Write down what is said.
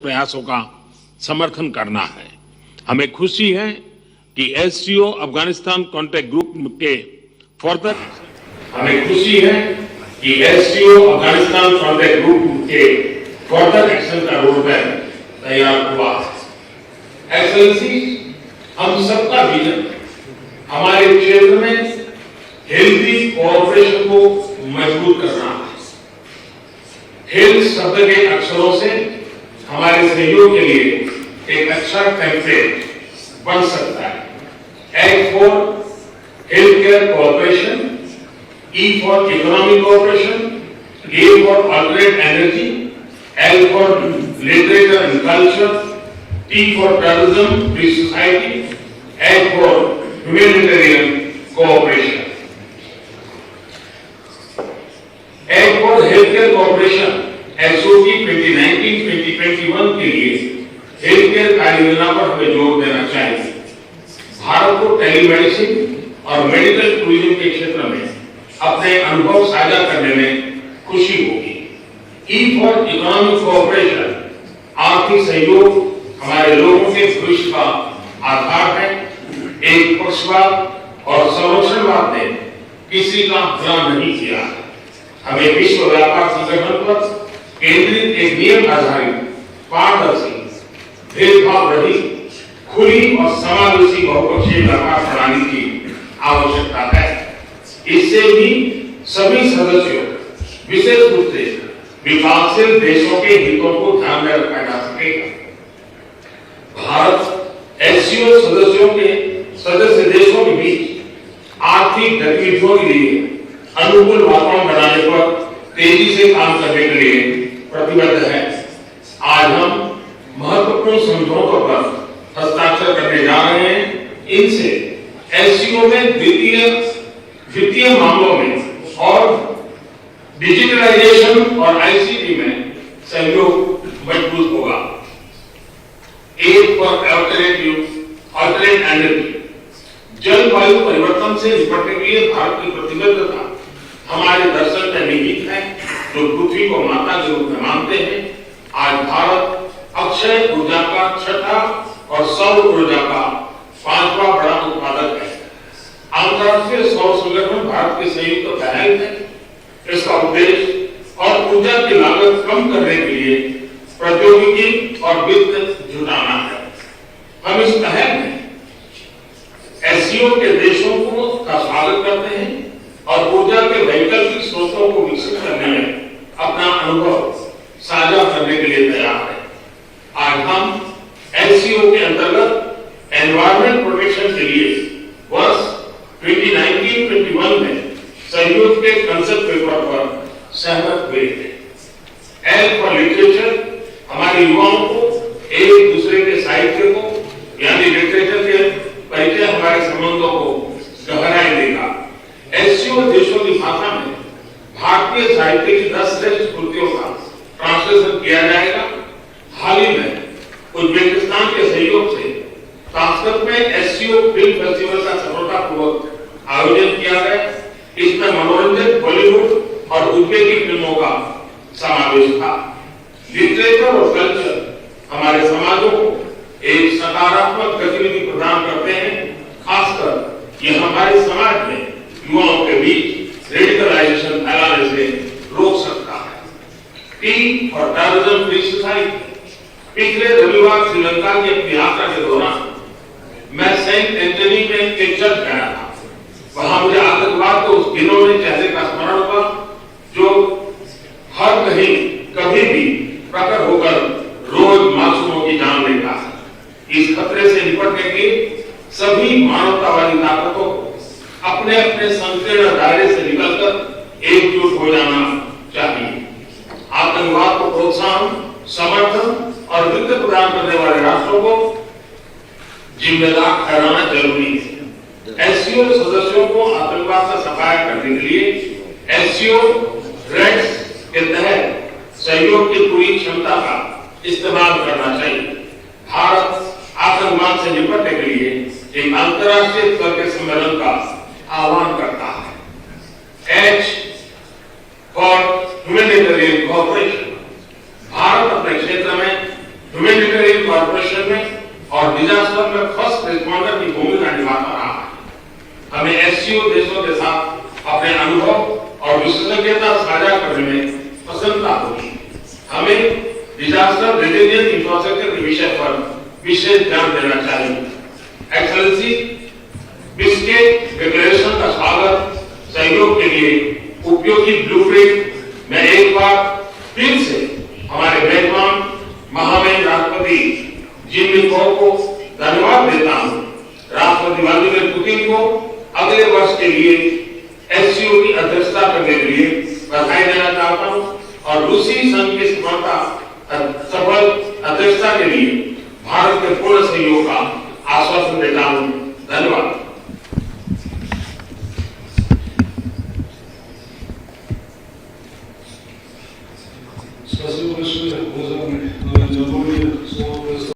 प्रयासों का समर्थन करना है। हमें खुशी है कि एससीओ अफगानिस्तान कॉन्टैक्ट ग्रुप के फर्दर एक्शन का रोड मैप तैयार हुआ है। एक्सेलेंसी, हम सबका विजन हमारे क्षेत्र में हेल्दी कोऑपरेशन को मजबूत करना है। हेल्थ शब्द के अक्षरों से हमारे सहयोग के लिए एक अच्छा टेम्पलेट बन सकता है। H for health care cooperation, E for economic cooperation, A for alternate energy, L for literature and culture, T for tourism free society, H for humanitarian cooperation. H for health care cooperation SOP 2019-2021 के लिए health care कार्य योजना पर हमें जोर देना चाहिए। भारत को टेलीमेडिसिन और मेडिकल टूरिज्म के क्षेत्र में अपने अनुभव साझा करने में खुशी होगी। ई फॉर इकोनॉमिक कोऑपरेशन, आर्थिक सहयोग हमारे लोगों के भविष्य का आधार है। एक पक्षपात और संरक्षणवाद ने किसी का भला नहीं किया। हमें विश्व व्यापार संगठन पर केंद्रित एक नियम आधारित, पारदर्शी, भेदभाव रहित, खुली और समावेशी बहुपक्षीय व्यापार प्रणाली की आवश्यकता है। इससे भी सभी सदस्यों, विशेष रूप से विकासशील देशों के हितों को ध्यान में रखा जा सकेगा। भारत एससीओ सदस्य देशों के बीच आर्थिक गतिविधियों के लिए अनुकूल वातावरण बनाने पर तेजी से काम करने के लिए प्रतिबद्ध है। आज हम महत्वपूर्ण समझौतों पर हस्ताक्षर करने जा रहे हैं। इनसे एससीओ में वित्तीय मामलों में और डिजिटलाइजेशन और आईसीटी में सहयोग मजबूत होगा। एक फॉर अल्टरनेट एनर्जी, जलवायु परिवर्तन से निपटने के लिए भारत की प्रतिबद्धता हमारे दर्शन में निहित है। जो पृथ्वी को माता के रूप में मानते हैं, आज भारत अक्षय ऊर्जा का छठा और सौर ऊर्जा का पांचवा बड़ा उत्पादक है। अंतर्राष्ट्रीय सौर संगठन भारत की संयुक्त पहल है। इसका उद्देश्य और ऊर्जा की लागत कम करने के लिए प्रौद्योगिकी और वित्त जुटाना है। हम इस पहल में एससीओ के देशों का स्वागत करते हैं और ऊर्जा के वैकल्पिक स्रोतों को विकसित करने में अपना अनुभव साझा करने के लिए तैयार है। आज हम एससीओ के अंतर्गत एनवायरमेंट प्रोटेक्शन के लिए वर्ष 2019-21 में सहयोग के कंसेप्ट पेपर पर सहमत हुए थे। एल फॉर लिटरेचर हमारे युवाओं को एक दूसरे के साहित्य को, यानी लिटरेचर के परिचय, हमारे संबंधों को गहराई देगा। एससीओ देशों की भाषा में भारतीय साहित्य की 10 श्रेष्ठ कृतियों का ट्रांसलेशन किया जाएगा। हाल ही में उज्बेकिस्तान के सहयोग से ताशकंद में एससीओ फिल्म फेस्टिवल का सफलतापूर्वक आयोजन किया गया। इसमें मनोरंजन, बॉलीवुड और उज्बेकी फिल्मों का समावेश था। लिटरेचर और कल्चर हमारे समाजों को एक सकारात्मक गतिविधि प्रदान करते हैं। खासकर यह हमारे समाज में युवाओं के बीच रेडिकलाइजेशन फैलाने से रोक सकता है। टी और टूरिज्म फ्री सोसाइटी, पिछले रविवार श्रीलंका की अपनी यात्रा के दौरान मैं सेंट एंटनी में एक चर्च गया था। वहां मुझे आतंकवाद के उस दिनों में चेहरे का स्मरण हुआ जो हर कहीं कभी भी प्रकट होकर रोज मासूमों की जान लेता है। इस खतरे से निपटने के लिए सभी मानवतावादी ताकतों को अपने अपने संकीर्ण दायरे से निकलकर एकजुट हो जाना चाहिए। आतंकवाद को प्रोत्साहन, समर्थन और वित्त प्रदान करने वाले राष्ट्रों को जिम्मेदार ठहराना जरूरी है। एससीओ सदस्यों को आतंकवाद का सफाया करने के लिए एससीओ रेड्स के तहत सहयोग की पूरी क्षमता का इस्तेमाल करना चाहिए। भारत आतंकवाद से निपटने के लिए एक अंतर्राष्ट्रीय स्तर के सम्मेलन का आह्वान करता है। H for humanitarian cooperation, Bharat अपने क्षेत्र में ह्यूमैनिटेरियन कॉर्पोरेशन में और डिजास्टर में फर्स्ट रिस्पॉन्डर की भूमिका निभाता रहा है। हमें एससीओ देशों के साथ अपने अनुभव और विशेषज्ञता साझा करने में प्रसन्नता होगी। हमें डिजास्टर रेजिलिएंट इंफ्रास्ट्रक्चर के विषय पर विशेष ध्यान देना चाहिए। एक्सेलेंसी, बिस्केट डिक्लेरेशन का स्वागत सहयोग के लिए उपयोगी ब्लूप्रिंट मैं एक बार फिर से हमारे मेजबान महामहिम राष्ट्रपति जिनपिंग को धन्यवाद देता हूं। राष्ट्रपति व्लादिमीर पुतिन को अगले वर्ष के लिए एससीओ की अध्यक्षता करने के लिए बधाई देना चाहता हूं और रूसी संघ की सफल अध्यक्षता के लिए भारत के पूर्ण सहयोग का आश्वासन देता हूं। धन्यवाद।